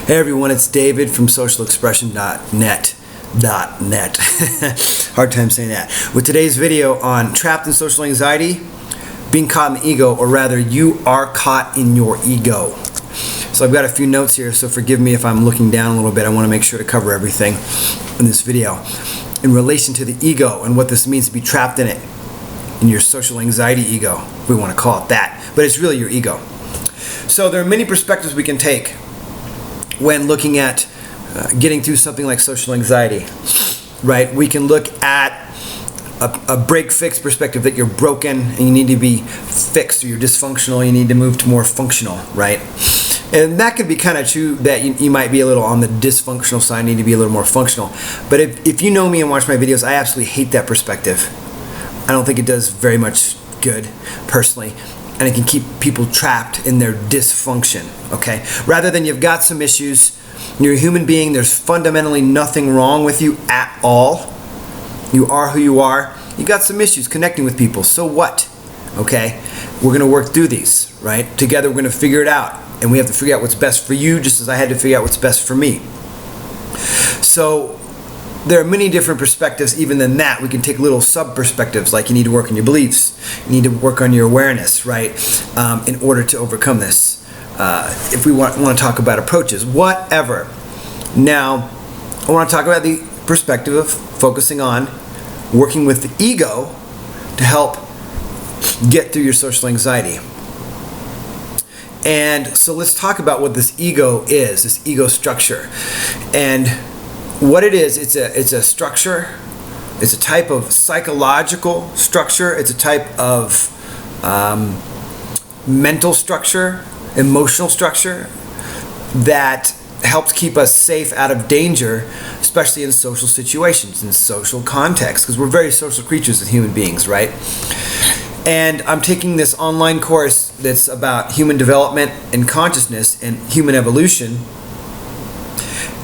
Hey everyone, it's David from socialexpression.net. Hard time saying that. With today's video on trapped in social anxiety, being caught in the ego, or rather, you are caught in your ego. So I've got a few notes here, so forgive me if I'm looking down a little bit. I want to make sure to cover everything in this video in relation to the ego and what this means to be trapped in it, in your social anxiety ego, if we want to call it that. But it's really your ego. So there are many perspectives we can take when looking at getting through something like social anxiety, right? We can look at a break-fix perspective, that you're broken and you need to be fixed, or you're dysfunctional, you need to move to more functional, right? And that could be kind of true, that you might be a little on the dysfunctional side, need to be a little more functional. But if you know me and watch my videos, I absolutely hate that perspective. I don't think it does very much good, personally. And it can keep people trapped in their dysfunction, okay? Rather than you've got some issues, you're a human being, there's fundamentally nothing wrong with you at all. You are who you are. You got some issues connecting with people, so what? Okay? We're gonna work through these, right? Together we're gonna figure it out. And we have to figure out what's best for you, just as I had to figure out what's best for me. So there are many different perspectives. Even than that, we can take little sub-perspectives, like you need to work on your beliefs, you need to work on your awareness, right, in order to overcome this. If we want to talk about approaches, whatever. Now, I want to talk about the perspective of focusing on working with the ego to help get through your social anxiety. And so let's talk about what this ego is, this ego structure. And what it is, it's a structure, it's a type of psychological structure, it's a type of mental structure, emotional structure that helps keep us safe out of danger, especially in social situations, in social contexts, because we're very social creatures as human beings, right? And I'm taking this online course that's about human development and consciousness and human evolution.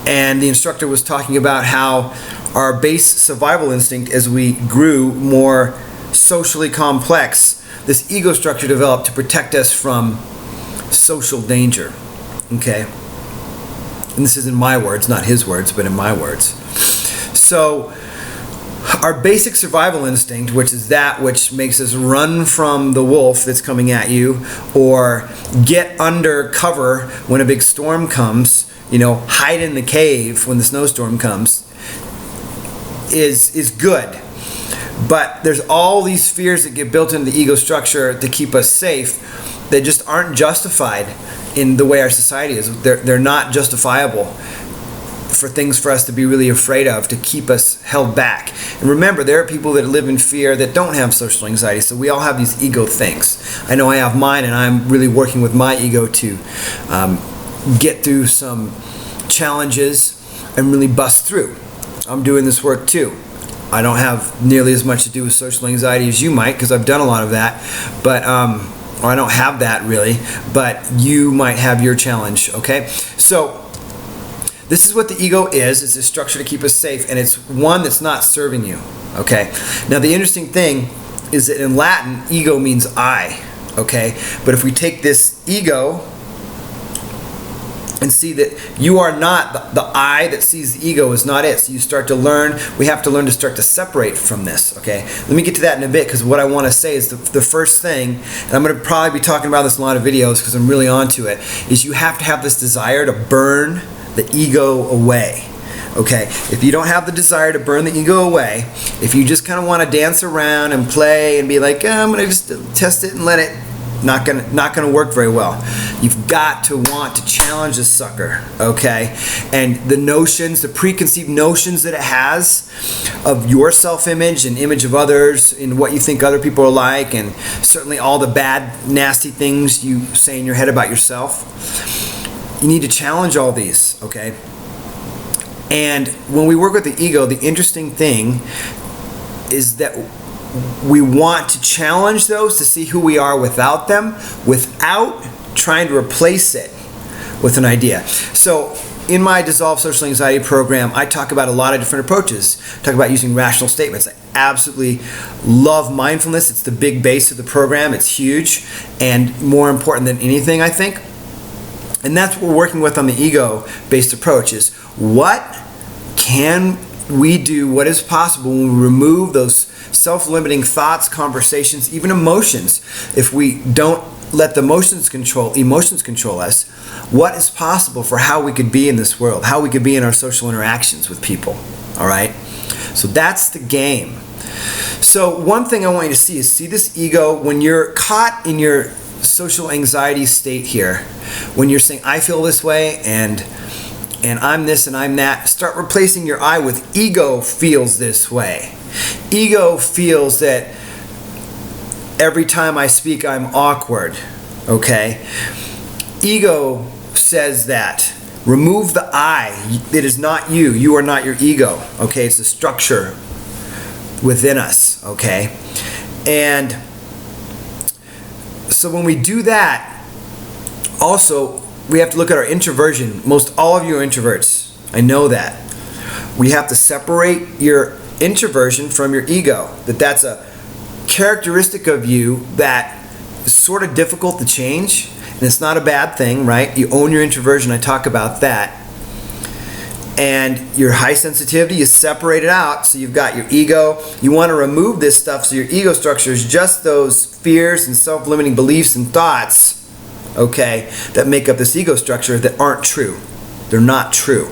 And the instructor was talking about how our base survival instinct, as we grew more socially complex, this ego structure developed to protect us from social danger. Okay? And this is in my words, not his words, but in my words. So our basic survival instinct, which is that which makes us run from the wolf that's coming at you, or get under cover when a big storm comes, hide in the cave when the snowstorm comes, is good. But there's all these fears that get built into the ego structure to keep us safe that just aren't justified in the way our society is. They're not justifiable for things for us to be really afraid of, to keep us held back. And remember, there are people that live in fear that don't have social anxiety, so we all have these ego things. I know I have mine, and I'm really working with my ego to get through some challenges and really bust through. I'm doing this work too. I don't have nearly as much to do with social anxiety as you might, because I've done a lot of that, but or I don't have that really, but you might have your challenge, okay? So this is what the ego is. It's a structure to keep us safe, and it's one that's not serving you, okay? Now the interesting thing is that in Latin, ego means I, okay? But if we take this ego and see that you are not, the I that sees the ego is not it. So you start to learn, we have to learn to start to separate from this, okay? Let me get to that in a bit, because what I want to say is the first thing, and I'm going to probably be talking about this in a lot of videos because I'm really onto it, is you have to have this desire to burn the ego away, okay? If you don't have the desire to burn the ego away, if you just kind of want to dance around and play and be like, I'm going to just test it and let it, not gonna work very well. You've got to want to challenge this sucker, okay? And the notions, the preconceived notions that it has of your self-image and image of others and what you think other people are like, and certainly all the bad, nasty things you say in your head about yourself. You need to challenge all these, okay? And when we work with the ego, the interesting thing is that we want to challenge those to see who we are without them, without trying to replace it with an idea. So in my Dissolve Social Anxiety program, I talk about a lot of different approaches. I talk about using rational statements. I absolutely love mindfulness. It's the big base of the program. It's huge and more important than anything, I think. And that's what we're working with on the ego-based approach is what can we do, what is possible when we remove those self-limiting thoughts, conversations, even emotions. If we don't let the emotions control us, what is possible for how we could be in this world, how we could be in our social interactions with people, all right? So that's the game. So one thing I want you to see this ego when you're caught in your social anxiety state here, when you're saying, I feel this way, and I'm this and I'm that, start replacing your I with ego feels this way. Ego feels that every time I speak I'm awkward, okay? Ego says that. Remove the I. It is not you. You are not your ego, okay? It's a structure within us, okay? And so when we do that, also, we have to look at our introversion. Most all of you are introverts. I know that. We have to separate your introversion from your ego. That's a characteristic of you that is sort of difficult to change. And it's not a bad thing, right? You own your introversion. I talk about that. And your high sensitivity, you separate it out. So you've got your ego. You want to remove this stuff so your ego structure is just those fears and self-limiting beliefs and thoughts, okay, that make up this ego structure that aren't true. They're not true.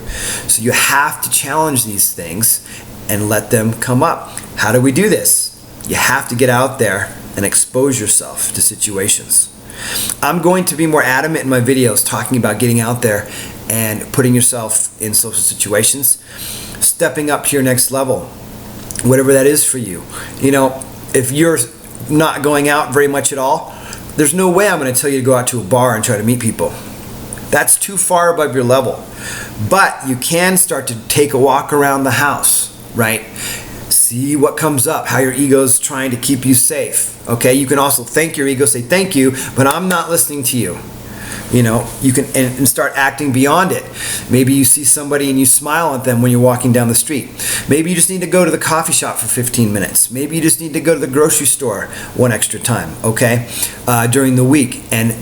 So you have to challenge these things and let them come up. How do we do this? You have to get out there and expose yourself to situations. I'm going to be more adamant in my videos talking about getting out there and putting yourself in social situations, stepping up to your next level, whatever that is for you. You know, if you're not going out very much at all, there's no way I'm going to tell you to go out to a bar and try to meet people. That's too far above your level. But you can start to take a walk around the house, right? See what comes up, how your ego's trying to keep you safe. Okay, you can also thank your ego, say thank you, but I'm not listening to you. You know, you can and start acting beyond it. Maybe you see somebody and you smile at them when you're walking down the street. Maybe you just need to go to the coffee shop for 15 minutes. Maybe you just need to go to the grocery store one extra time, okay, during the week. And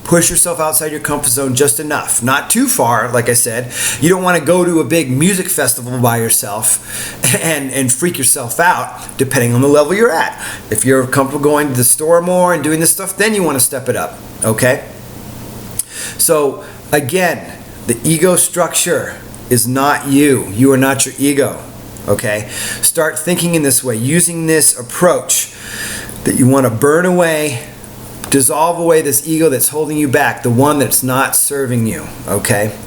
push yourself outside your comfort zone just enough. Not too far, like I said. You don't want to go to a big music festival by yourself and freak yourself out, depending on the level you're at. If you're comfortable going to the store more and doing this stuff, then you want to step it up, okay? So, again, the ego structure is not you. You are not your ego, okay? Start thinking in this way, using this approach that you want to burn away, dissolve away this ego that's holding you back, the one that's not serving you, okay?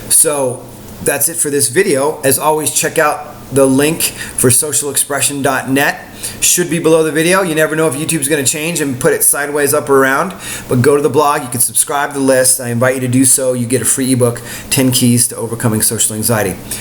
So that's it for this video. As always, check out the link for socialexpression.net. Should be below the video. You never know if YouTube's going to change and put it sideways up or around, but go to the blog. You can subscribe to the list. I invite you to do so. You get a free ebook, 10 Keys to Overcoming Social Anxiety.